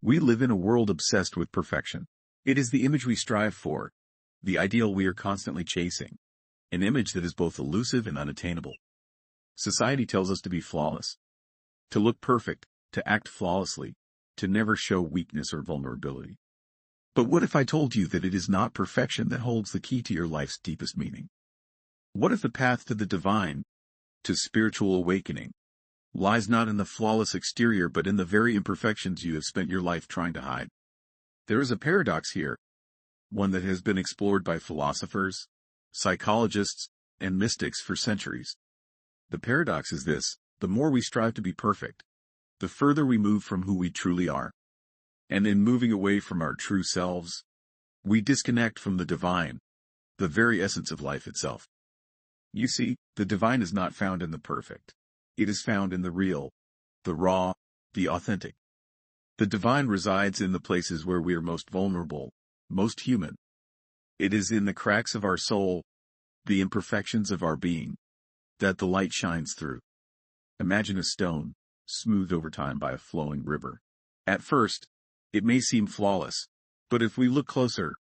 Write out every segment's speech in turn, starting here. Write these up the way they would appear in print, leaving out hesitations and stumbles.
We live in a world obsessed with perfection. It is the image we strive for, the ideal we are constantly chasing, an image that is both elusive and unattainable. Society tells us to be flawless, to look perfect, to act flawlessly, to never show weakness or vulnerability. But what if I told you that it is not perfection that holds the key to your life's deepest meaning? What if the path to the divine, to spiritual awakening, lies not in the flawless exterior but in the very imperfections you have spent your life trying to hide? There is a paradox here, one that has been explored by philosophers, psychologists, and mystics for centuries. The paradox is this: the more we strive to be perfect, the further we move from who we truly are. And in moving away from our true selves, we disconnect from the divine, the very essence of life itself. You see, the divine is not found in the perfect. It is found in the real, the raw, the authentic. The divine resides in the places where we are most vulnerable, most human. It is in the cracks of our soul, the imperfections of our being, that the light shines through. Imagine a stone, smoothed over time by a flowing river. At first, it may seem flawless, but if we look closer,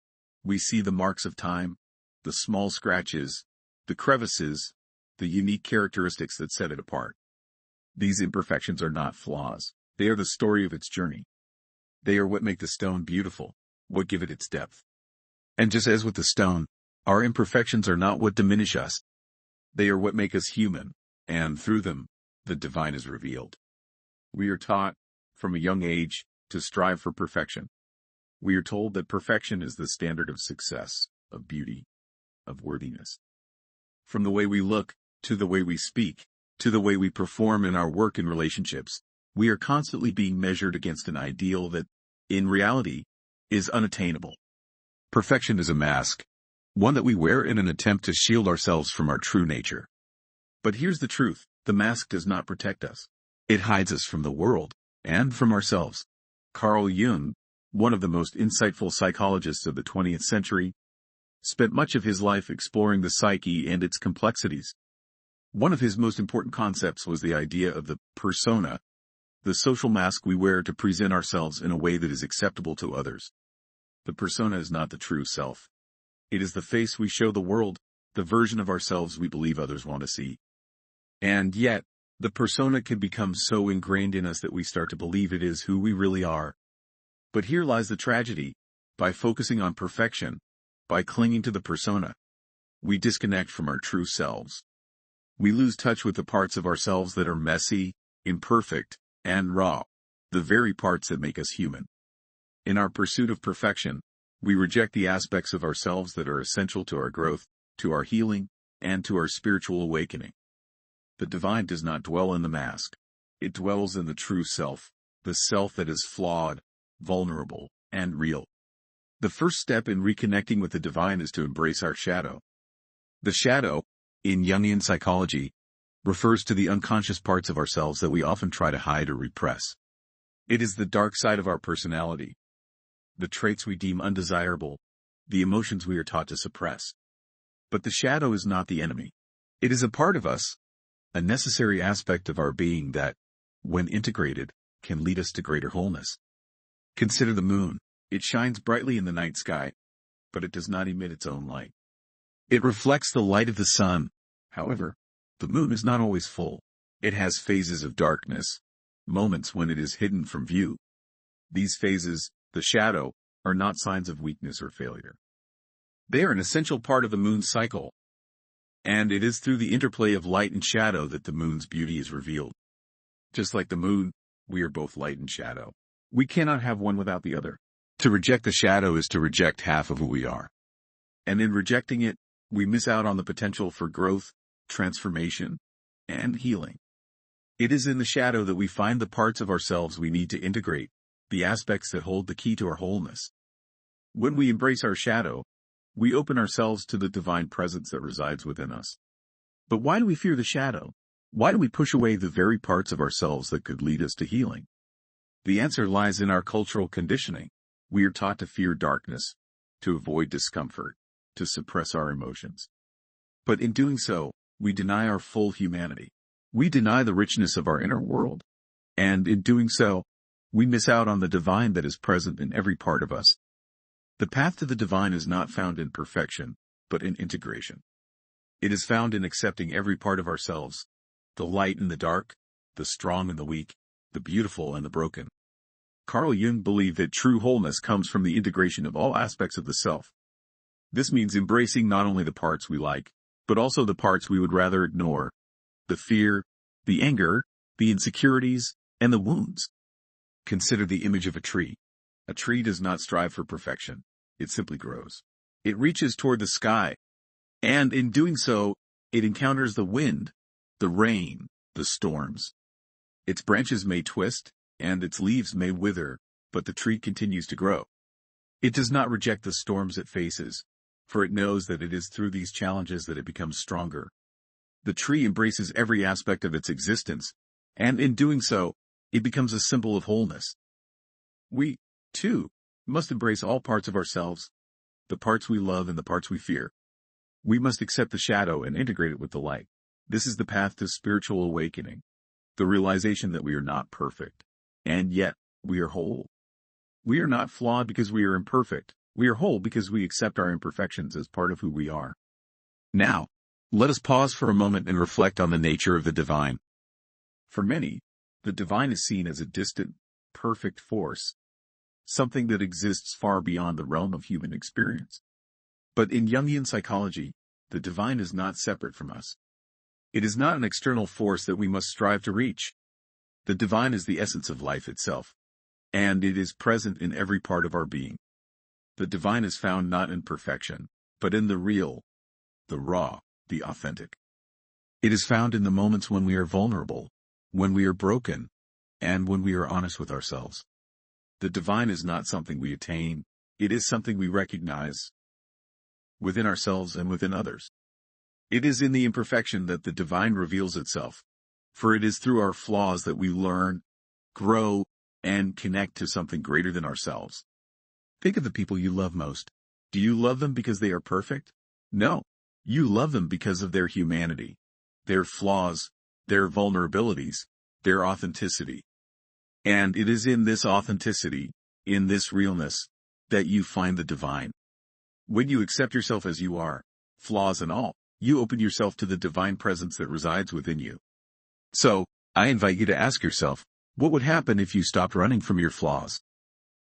we see the marks of time, the small scratches, the crevices, the unique characteristics that set it apart. These imperfections are not flaws. They are the story of its journey. They are what make the stone beautiful, what give it its depth. And just as with the stone, our imperfections are not what diminish us. They are what make us human, and through them, the divine is revealed. We are taught, from a young age, to strive for perfection. We are told that perfection is the standard of success, of beauty, of worthiness. From the way we look, to the way we speak, to the way we perform in our work and relationships, we are constantly being measured against an ideal that, in reality, is unattainable. Perfection is a mask, one that we wear in an attempt to shield ourselves from our true nature. But here's the truth: the mask does not protect us. It hides us from the world, and from ourselves. Carl Jung, one of the most insightful psychologists of the 20th century, spent much of his life exploring the psyche and its complexities. One of his most important concepts was the idea of the persona, the social mask we wear to present ourselves in a way that is acceptable to others. The persona is not the true self. It is the face we show the world, the version of ourselves we believe others want to see. And yet, the persona can become so ingrained in us that we start to believe it is who we really are. But here lies the tragedy: by focusing on perfection, by clinging to the persona, we disconnect from our true selves. We lose touch with the parts of ourselves that are messy, imperfect, and raw, the very parts that make us human. In our pursuit of perfection, we reject the aspects of ourselves that are essential to our growth, to our healing, and to our spiritual awakening. The divine does not dwell in the mask. It dwells in the true self, the self that is flawed, vulnerable, and real. The first step in reconnecting with the divine is to embrace our shadow. The shadow, in Jungian psychology, refers to the unconscious parts of ourselves that we often try to hide or repress. It is the dark side of our personality, the traits we deem undesirable, the emotions we are taught to suppress. But the shadow is not the enemy. It is a part of us, a necessary aspect of our being that, when integrated, can lead us to greater wholeness. Consider the moon. It shines brightly in the night sky, but it does not emit its own light. It reflects the light of the sun. However, the moon is not always full. It has phases of darkness, moments when it is hidden from view. These phases, the shadow, are not signs of weakness or failure. They are an essential part of the moon's cycle. And it is through the interplay of light and shadow that the moon's beauty is revealed. Just like the moon, we are both light and shadow. We cannot have one without the other. To reject the shadow is to reject half of who we are. And in rejecting it, we miss out on the potential for growth, transformation, and healing. It is in the shadow that we find the parts of ourselves we need to integrate, the aspects that hold the key to our wholeness. When we embrace our shadow, we open ourselves to the divine presence that resides within us. But why do we fear the shadow? Why do we push away the very parts of ourselves that could lead us to healing? The answer lies in our cultural conditioning. We are taught to fear darkness, to avoid discomfort, to suppress our emotions. But in doing so, we deny our full humanity. We deny the richness of our inner world. And in doing so, we miss out on the divine that is present in every part of us. The path to the divine is not found in perfection, but in integration. It is found in accepting every part of ourselves, the light and the dark, the strong and the weak, the beautiful and the broken. Carl Jung believed that true wholeness comes from the integration of all aspects of the self. This means embracing not only the parts we like, but also the parts we would rather ignore, the fear, the anger, the insecurities, and the wounds. Consider the image of a tree. A tree does not strive for perfection. It simply grows. It reaches toward the sky, and in doing so, it encounters the wind, the rain, the storms. Its branches may twist, and its leaves may wither, but the tree continues to grow. It does not reject the storms it faces, for it knows that it is through these challenges that it becomes stronger. The tree embraces every aspect of its existence, and in doing so, it becomes a symbol of wholeness. We, too, must embrace all parts of ourselves, the parts we love and the parts we fear. We must accept the shadow and integrate it with the light. This is the path to spiritual awakening, the realization that we are not perfect, and yet we are whole. We are not flawed because we are imperfect. We are whole because we accept our imperfections as part of who we are. Now, let us pause for a moment and reflect on the nature of the divine. For many, the divine is seen as a distant, perfect force, something that exists far beyond the realm of human experience. But in Jungian psychology, the divine is not separate from us. It is not an external force that we must strive to reach. The divine is the essence of life itself, and it is present in every part of our being. The divine is found not in perfection, but in the real, the raw, the authentic. It is found in the moments when we are vulnerable, when we are broken, and when we are honest with ourselves. The divine is not something we attain, it is something we recognize within ourselves and within others. It is in the imperfection that the divine reveals itself, for it is through our flaws that we learn, grow, and connect to something greater than ourselves. Think of the people you love most. Do you love them because they are perfect? No. You love them because of their humanity, their flaws, their vulnerabilities, their authenticity. And it is in this authenticity, in this realness, that you find the divine. When you accept yourself as you are, flaws and all, you open yourself to the divine presence that resides within you. So, I invite you to ask yourself, what would happen if you stopped running from your flaws?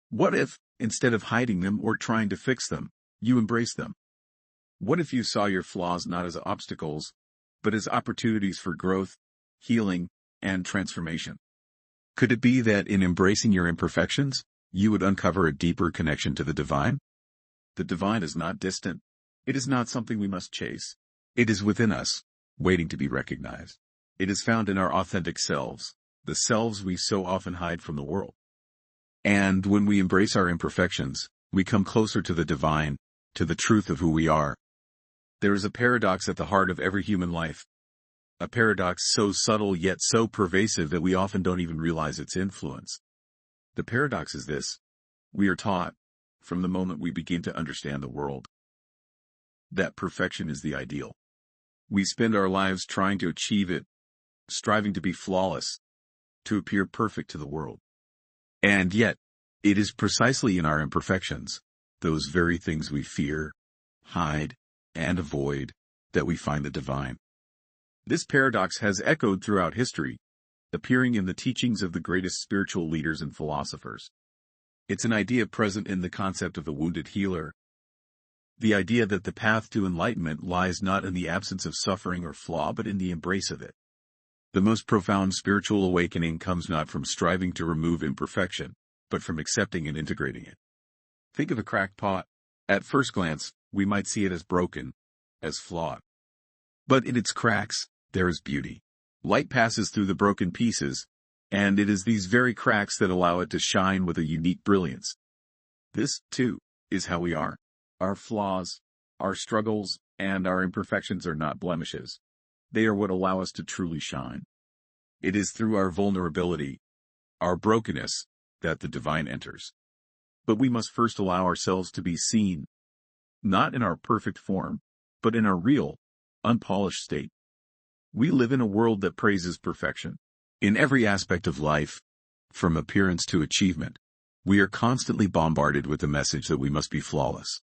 What if, instead of hiding them or trying to fix them, you embrace them? What if you saw your flaws not as obstacles, but as opportunities for growth, healing, and transformation? Could it be that in embracing your imperfections, you would uncover a deeper connection to the divine? The divine is not distant. It is not something we must chase. It is within us, waiting to be recognized. It is found in our authentic selves, the selves we so often hide from the world. And when we embrace our imperfections, we come closer to the divine, to the truth of who we are. There is a paradox at the heart of every human life. A paradox so subtle yet so pervasive that we often don't even realize its influence. The paradox is this: we are taught, from the moment we begin to understand the world, that perfection is the ideal. We spend our lives trying to achieve it, striving to be flawless, to appear perfect to the world. And yet, it is precisely in our imperfections, those very things we fear, hide, and avoid, that we find the divine. This paradox has echoed throughout history, appearing in the teachings of the greatest spiritual leaders and philosophers. It's an idea present in the concept of the wounded healer, the idea that the path to enlightenment lies not in the absence of suffering or flaw but in the embrace of it. The most profound spiritual awakening comes not from striving to remove imperfection, but from accepting and integrating it. Think of a cracked pot. At first glance, we might see it as broken, as flawed. But in its cracks, there is beauty. Light passes through the broken pieces, and it is these very cracks that allow it to shine with a unique brilliance. This, too, is how we are. Our flaws, our struggles, and our imperfections are not blemishes. They are what allow us to truly shine. It is through our vulnerability, our brokenness, that the divine enters. But we must first allow ourselves to be seen, not in our perfect form, but in our real, unpolished state. We live in a world that praises perfection. In every aspect of life, From appearance to achievement, we are constantly bombarded with the message that we must be flawless.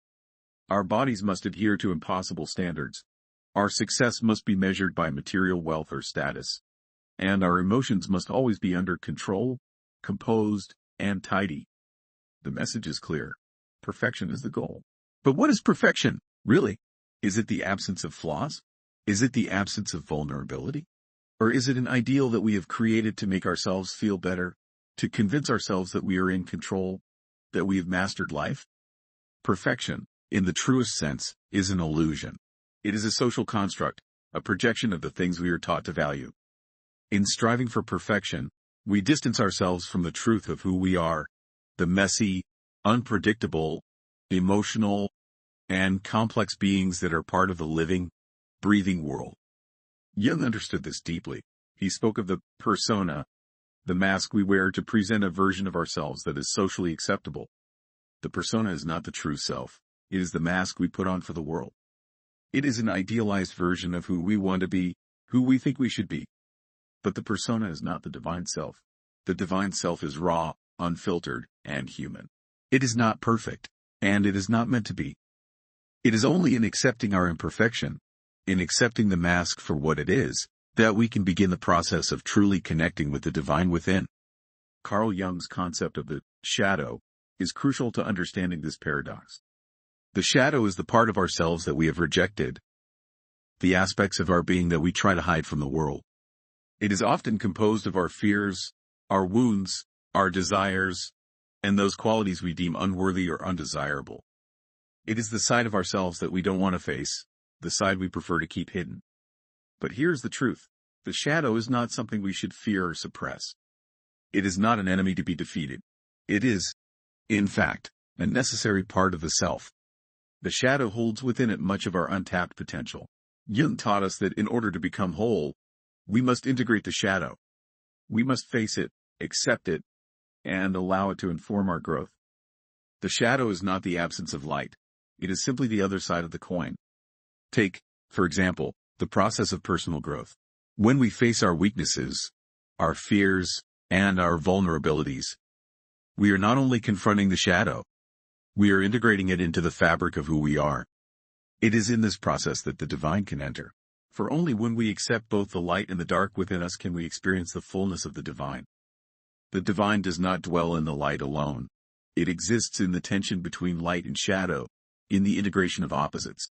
Our bodies must adhere to impossible standards. Our success must be measured by material wealth or status. And our emotions must always be under control, composed, and tidy. The message is clear. Perfection is the goal. But what is perfection, really? Is it the absence of flaws? Is it the absence of vulnerability? Or is it an ideal that we have created to make ourselves feel better, to convince ourselves that we are in control, that we have mastered life? Perfection, in the truest sense, is an illusion. It is a social construct, a projection of the things we are taught to value. In striving for perfection, we distance ourselves from the truth of who we are, the messy, unpredictable, emotional, and complex beings that are part of the living, breathing world. Jung understood this deeply. He spoke of the persona, the mask we wear to present a version of ourselves that is socially acceptable. The persona is not the true self. It is the mask we put on for the world. It is an idealized version of who we want to be, who we think we should be. But the persona is not the divine self. The divine self is raw, unfiltered, and human. It is not perfect, and it is not meant to be. It is only in accepting our imperfection, in accepting the mask for what it is, that we can begin the process of truly connecting with the divine within. Carl Jung's concept of the shadow is crucial to understanding this paradox. The shadow is the part of ourselves that we have rejected, the aspects of our being that we try to hide from the world. It is often composed of our fears, our wounds, our desires, and those qualities we deem unworthy or undesirable. It is the side of ourselves that we don't want to face, the side we prefer to keep hidden. But here's the truth. The shadow is not something we should fear or suppress. It is not an enemy to be defeated. It is, in fact, a necessary part of the self. The shadow holds within it much of our untapped potential. Jung taught us that in order to become whole, we must integrate the shadow. We must face it, accept it, and allow it to inform our growth. The shadow is not the absence of light. It is simply the other side of the coin. Take, for example, the process of personal growth. When we face our weaknesses, our fears, and our vulnerabilities, we are not only confronting the shadow, we are integrating it into the fabric of who we are. It is in this process that the divine can enter. For only when we accept both the light and the dark within us can we experience the fullness of the divine. The divine does not dwell in the light alone. It exists in the tension between light and shadow, in the integration of opposites.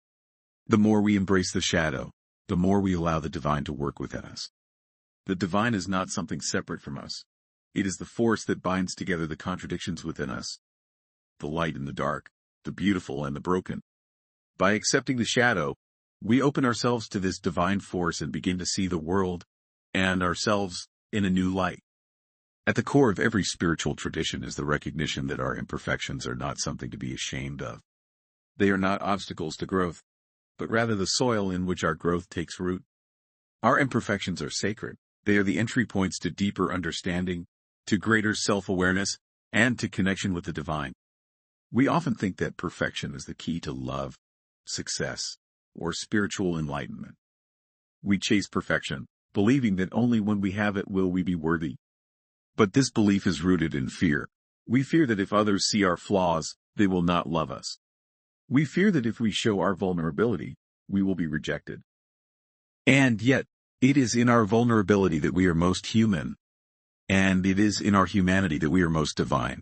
The more we embrace the shadow, the more we allow the divine to work within us. The divine is not something separate from us. It is the force that binds together the contradictions within us. The light and the dark, the beautiful and the broken. By accepting the shadow, we open ourselves to this divine force and begin to see the world and ourselves in a new light. At the core of every spiritual tradition is the recognition that our imperfections are not something to be ashamed of. They are not obstacles to growth, but rather the soil in which our growth takes root. Our imperfections are sacred. They are the entry points to deeper understanding, to greater self-awareness, and to connection with the divine. We often think that perfection is the key to love, success, or spiritual enlightenment. We chase perfection, believing that only when we have it will we be worthy. But this belief is rooted in fear. We fear that if others see our flaws, they will not love us. We fear that if we show our vulnerability, we will be rejected. And yet, it is in our vulnerability that we are most human, and it is in our humanity that we are most divine.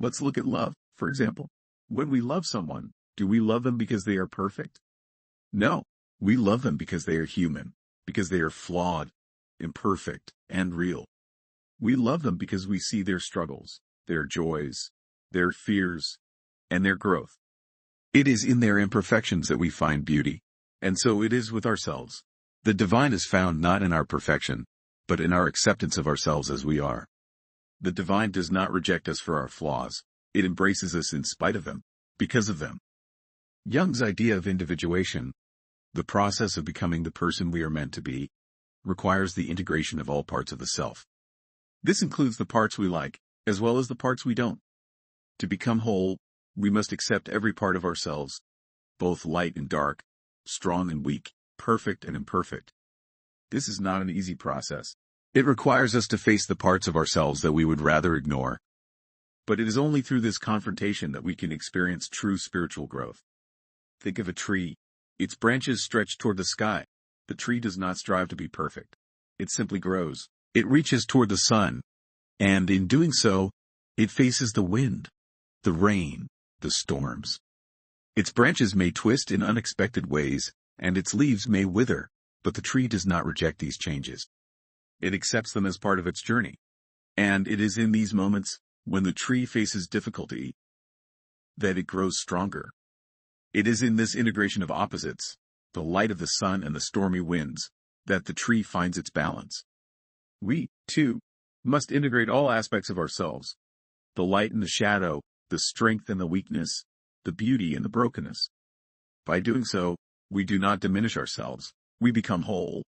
Let's look at love, for example. When we love someone, do we love them because they are perfect? No, we love them because they are human, because they are flawed, imperfect, and real. We love them because we see their struggles, their joys, their fears, and their growth. It is in their imperfections that we find beauty, and so it is with ourselves. The divine is found not in our perfection, but in our acceptance of ourselves as we are. The divine does not reject us for our flaws. It embraces us in spite of them, because of them. Jung's idea of individuation, the process of becoming the person we are meant to be, requires the integration of all parts of the self. This includes the parts we like, as well as the parts we don't. To become whole, we must accept every part of ourselves, both light and dark, strong and weak, perfect and imperfect. This is not an easy process. It requires us to face the parts of ourselves that we would rather ignore. But it is only through this confrontation that we can experience true spiritual growth. Think of a tree. Its branches stretch toward the sky. The tree does not strive to be perfect. It simply grows. It reaches toward the sun. And in doing so, it faces the wind, the rain, the storms. Its branches may twist in unexpected ways, and its leaves may wither, but the tree does not reject these changes. It accepts them as part of its journey. And it is in these moments, when the tree faces difficulty, that it grows stronger. It is in this integration of opposites, the light of the sun and the stormy winds, that the tree finds its balance. We, too, must integrate all aspects of ourselves, the light and the shadow, the strength and the weakness, the beauty and the brokenness. By doing so, we do not diminish ourselves, we become whole.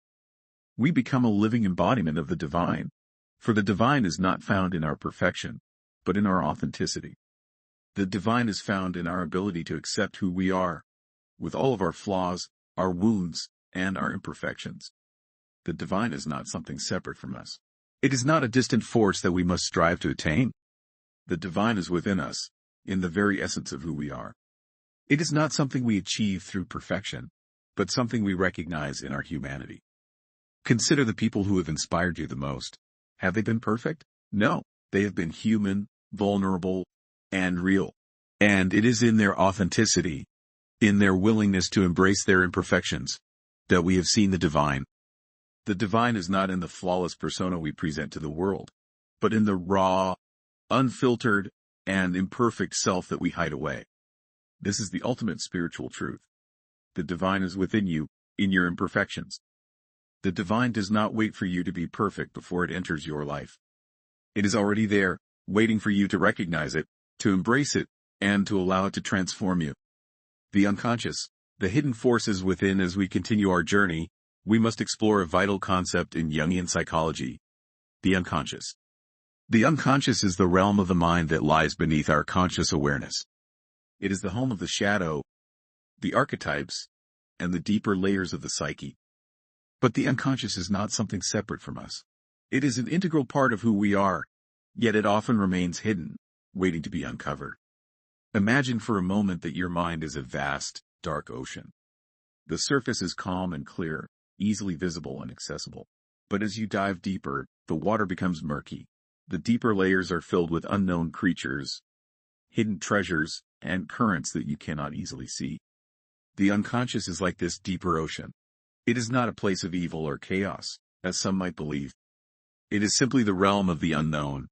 We become a living embodiment of the divine, for the divine is not found in our perfection, but in our authenticity. The divine is found in our ability to accept who we are, with all of our flaws, our wounds, and our imperfections. The divine is not something separate from us. It is not a distant force that we must strive to attain. The divine is within us, in the very essence of who we are. It is not something we achieve through perfection, but something we recognize in our humanity. Consider the people who have inspired you the most. Have they been perfect? No, they have been human, vulnerable, and real. And it is in their authenticity, in their willingness to embrace their imperfections, that we have seen the divine. The divine is not in the flawless persona we present to the world, but in the raw, unfiltered, and imperfect self that we hide away. This is the ultimate spiritual truth. The divine is within you, in your imperfections. The divine does not wait for you to be perfect before it enters your life. It is already there, waiting for you to recognize it, to embrace it, and to allow it to transform you. The unconscious, the hidden forces within. As we continue our journey, we must explore a vital concept in Jungian psychology: the unconscious. The unconscious is the realm of the mind that lies beneath our conscious awareness. It is the home of the shadow, the archetypes, and the deeper layers of the psyche. But the unconscious is not something separate from us. It is an integral part of who we are, yet it often remains hidden, waiting to be uncovered. Imagine for a moment that your mind is a vast, dark ocean. The surface is calm and clear, easily visible and accessible. But as you dive deeper, the water becomes murky. The deeper layers are filled with unknown creatures, hidden treasures, and currents that you cannot easily see. The unconscious is like this deeper ocean. It is not a place of evil or chaos, as some might believe. It is simply the realm of the unknown,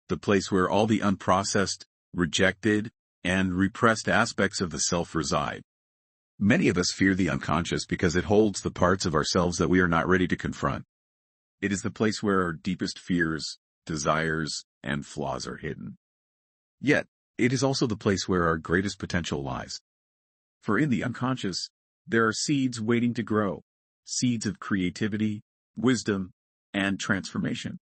the place where all the unprocessed, rejected, and repressed aspects of the self reside. Many of us fear the unconscious because it holds the parts of ourselves that we are not ready to confront. It is the place where our deepest fears, desires, and flaws are hidden. Yet, it is also the place where our greatest potential lies. For in the unconscious, there are seeds waiting to grow, seeds of creativity, wisdom, and transformation.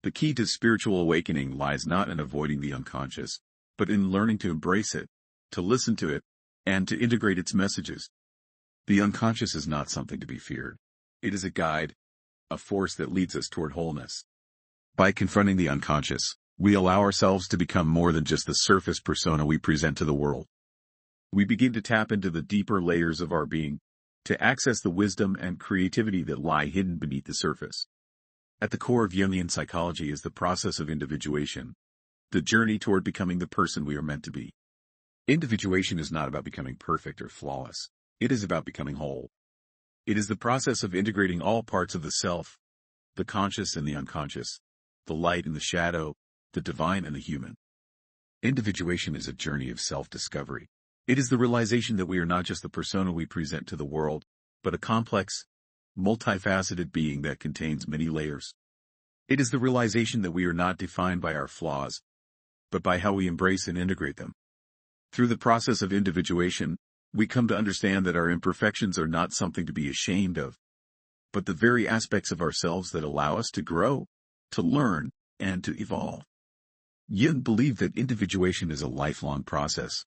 The key to spiritual awakening lies not in avoiding the unconscious, but in learning to embrace it, to listen to it, and to integrate its messages. The unconscious is not something to be feared. It is a guide, a force that leads us toward wholeness. By confronting the unconscious, we allow ourselves to become more than just the surface persona we present to the world. We begin to tap into the deeper layers of our being, to access the wisdom and creativity that lie hidden beneath the surface. At the core of Jungian psychology is the process of individuation, the journey toward becoming the person we are meant to be. Individuation is not about becoming perfect or flawless. It is about becoming whole. It is the process of integrating all parts of the self, the conscious and the unconscious, the light and the shadow, the divine and the human. Individuation is a journey of self-discovery. It is the realization that we are not just the persona we present to the world, but a complex, multifaceted being that contains many layers. It is the realization that we are not defined by our flaws, but by how we embrace and integrate them. Through the process of individuation, we come to understand that our imperfections are not something to be ashamed of, but the very aspects of ourselves that allow us to grow, to learn, and to evolve. Jung believed that individuation is a lifelong process,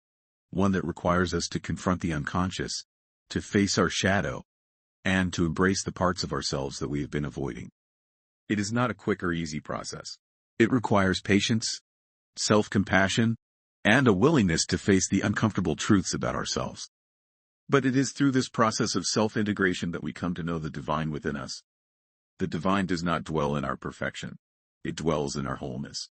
one that requires us to confront the unconscious, to face our shadow, and to embrace the parts of ourselves that we have been avoiding. It is not a quick or easy process. It requires patience, self-compassion, and a willingness to face the uncomfortable truths about ourselves. But it is through this process of self-integration that we come to know the divine within us. The divine does not dwell in our perfection. It dwells in our wholeness.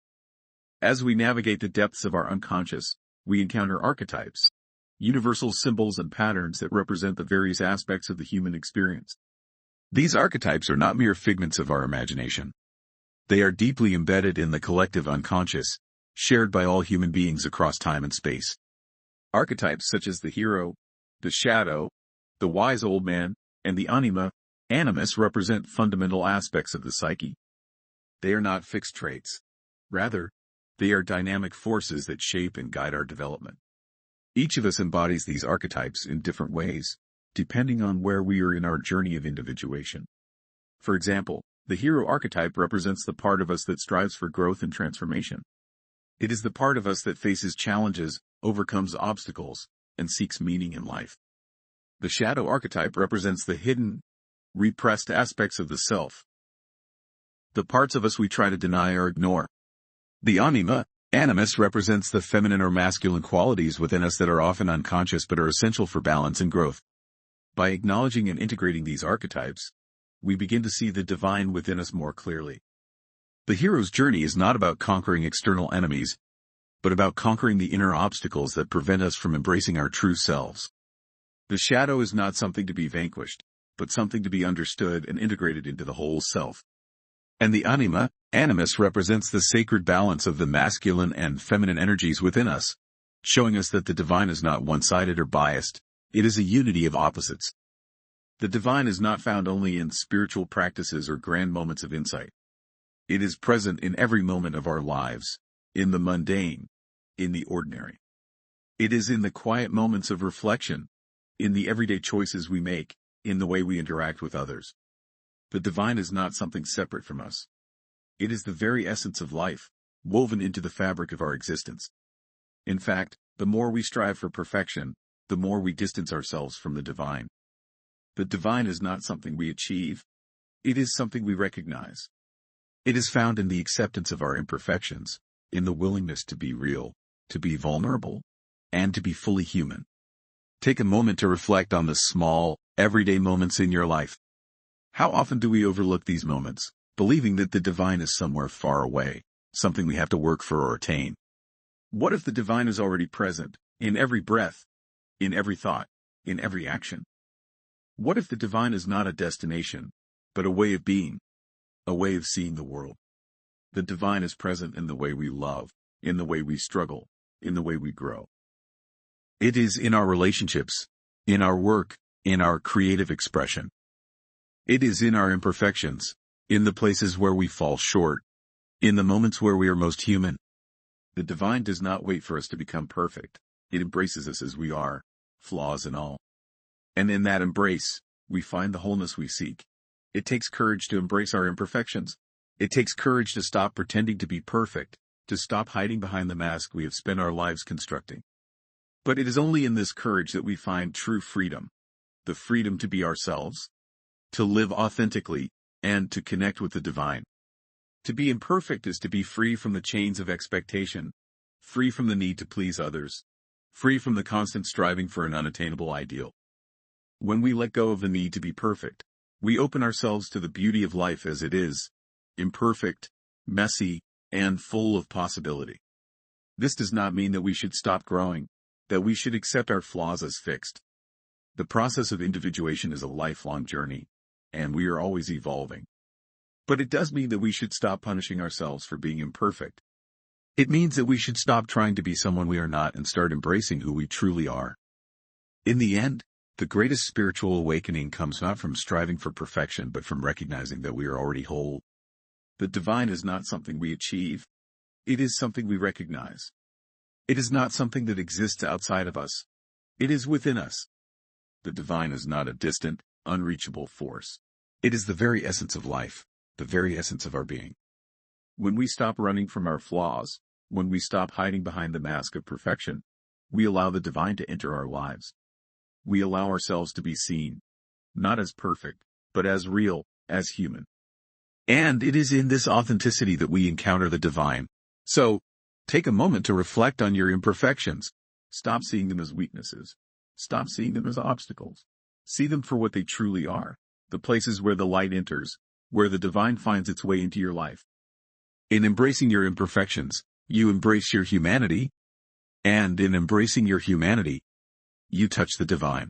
As we navigate the depths of our unconscious, we encounter archetypes, universal symbols and patterns that represent the various aspects of the human experience. These archetypes are not mere figments of our imagination. They are deeply embedded in the collective unconscious, shared by all human beings across time and space. Archetypes such as the hero, the shadow, the wise old man, and the animus represent fundamental aspects of the psyche. They are not fixed traits. Rather, they are dynamic forces that shape and guide our development. Each of us embodies these archetypes in different ways, depending on where we are in our journey of individuation. For example, the hero archetype represents the part of us that strives for growth and transformation. It is the part of us that faces challenges, overcomes obstacles, and seeks meaning in life. The shadow archetype represents the hidden, repressed aspects of the self, the parts of us we try to deny or ignore. The animus represents the feminine or masculine qualities within us that are often unconscious but are essential for balance and growth. By acknowledging and integrating these archetypes, we begin to see the divine within us more clearly. The hero's journey is not about conquering external enemies, but about conquering the inner obstacles that prevent us from embracing our true selves. The shadow is not something to be vanquished, but something to be understood and integrated into the whole self. And the animus represents the sacred balance of the masculine and feminine energies within us, showing us that the divine is not one-sided or biased. It is a unity of opposites. The divine is not found only in spiritual practices or grand moments of insight. It is present in every moment of our lives, in the mundane, in the ordinary. It is in the quiet moments of reflection, in the everyday choices we make, in the way we interact with others. The divine is not something separate from us. It is the very essence of life, woven into the fabric of our existence. In fact, the more we strive for perfection, the more we distance ourselves from the divine. The divine is not something we achieve. It is something we recognize. It is found in the acceptance of our imperfections, in the willingness to be real, to be vulnerable, and to be fully human. Take a moment to reflect on the small, everyday moments in your life. How often do we overlook these moments, believing that the divine is somewhere far away, something we have to work for or attain? What if the divine is already present, in every breath, in every thought, in every action? What if the divine is not a destination, but a way of being, a way of seeing the world? The divine is present in the way we love, in the way we struggle, in the way we grow. It is in our relationships, in our work, in our creative expression. It is in our imperfections, in the places where we fall short, in the moments where we are most human. The divine does not wait for us to become perfect. It embraces us as we are, flaws and all. And in that embrace, we find the wholeness we seek. It takes courage to embrace our imperfections. It takes courage to stop pretending to be perfect, to stop hiding behind the mask we have spent our lives constructing. But it is only in this courage that we find true freedom. The freedom to be ourselves, to live authentically, and to connect with the divine. To be imperfect is to be free from the chains of expectation, free from the need to please others, free from the constant striving for an unattainable ideal. When we let go of the need to be perfect, we open ourselves to the beauty of life as it is, imperfect, messy, and full of possibility. This does not mean that we should stop growing, that we should accept our flaws as fixed. The process of individuation is a lifelong journey, and we are always evolving. But it does mean that we should stop punishing ourselves for being imperfect. It means that we should stop trying to be someone we are not and start embracing who we truly are. In the end, the greatest spiritual awakening comes not from striving for perfection but from recognizing that we are already whole. The divine is not something we achieve. It is something we recognize. It is not something that exists outside of us. It is within us. The divine is not a distant, unreachable force. It is the very essence of life, the very essence of our being. When we stop running from our flaws, when we stop hiding behind the mask of perfection, we allow the divine to enter our lives. We allow ourselves to be seen, not as perfect, but as real, as human. And it is in this authenticity that we encounter the divine. So, take a moment to reflect on your imperfections. Stop seeing them as weaknesses. Stop seeing them as obstacles. See them for what they truly are, the places where the light enters, where the divine finds its way into your life. In embracing your imperfections, you embrace your humanity, and in embracing your humanity, you touch the divine.